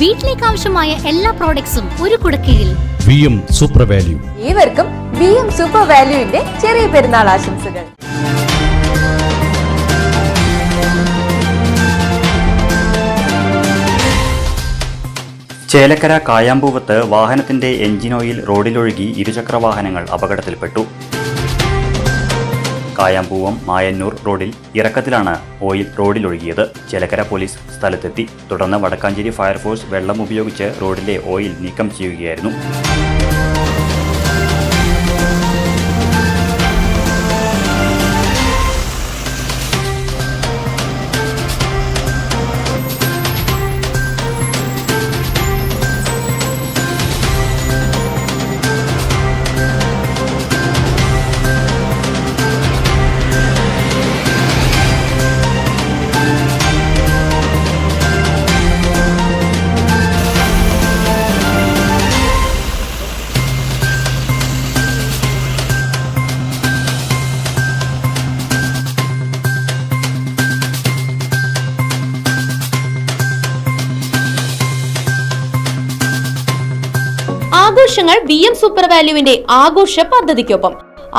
വീട്ടിലേക്ക് ആവശ്യമായ എല്ലാ പ്രോഡക്ട്സും ഒരു കുടക്കീഴിൽ. VM super value. ഏവർക്കും VM സൂപ്പർ വാല്യൂവിന്റെ ചെറിയ പെരുന്നാൾ ആശംസകൾ. ചേലക്കര കായാമ്പൂവത്ത് വാഹനത്തിന്റെ എഞ്ചിൻ ഓയിൽ റോഡിലൊഴുകി ഇരുചക്ര വാഹനങ്ങൾ അപകടത്തിൽപ്പെട്ടു. കായാമ്പൂവം മായന്നൂർ റോഡിൽ ഇറക്കത്തിലാണ് ഓയിൽ റോഡിലൊഴുകിയത്. ചേലക്കര പോലീസ് സ്ഥലത്തെത്തി. തുടർന്ന് വടക്കാഞ്ചേരി ഫയർഫോഴ്സ് വെള്ളം ഉപയോഗിച്ച് റോഡിലെ ഓയിൽ നീക്കം ചെയ്യുകയായിരുന്നു. ആഘോഷങ്ങൾ VM സൂപ്പർ വാല്യൂവിന്റെ ആഘോഷ പദ്ധതിക്കൊപ്പം.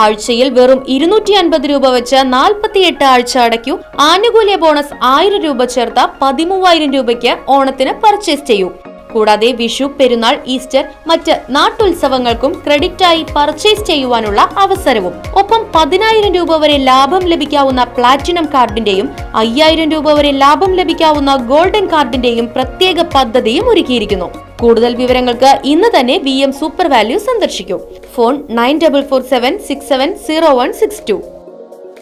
ആഴ്ചയിൽ വെറും 250 രൂപ വെച്ച് 48 ആഴ്ച അടയ്ക്കൂ. ആനുകൂല്യ ബോണസ് 1000 രൂപ ചേർത്ത 13000 രൂപയ്ക്ക് ഓണത്തിന് പർച്ചേസ് ചെയ്യൂ. കൂടാതെ വിഷു, പെരുന്നാൾ, ഈസ്റ്റർ, മറ്റ് നാട്ടുത്സവങ്ങൾക്കും ക്രെഡിറ്റായി പർച്ചേസ് ചെയ്യുവാനുള്ള അവസരവും. ഒപ്പം 10000 രൂപ വരെ ലാഭം ലഭിക്കാവുന്ന പ്ലാറ്റിനം കാർഡിന്റെയും 5000 രൂപ വരെ ലാഭം ലഭിക്കാവുന്ന ഗോൾഡൻ കാർഡിന്റെയും പ്രത്യേക പദ്ധതിയും ഒരുക്കിയിരിക്കുന്നു. കൂടുതൽ വിവരങ്ങൾക്ക് ഇന്ന് തന്നെ VM സൂപ്പർ വാല്യൂ സന്ദർശിക്കൂ. ഫോൺ 9447670162.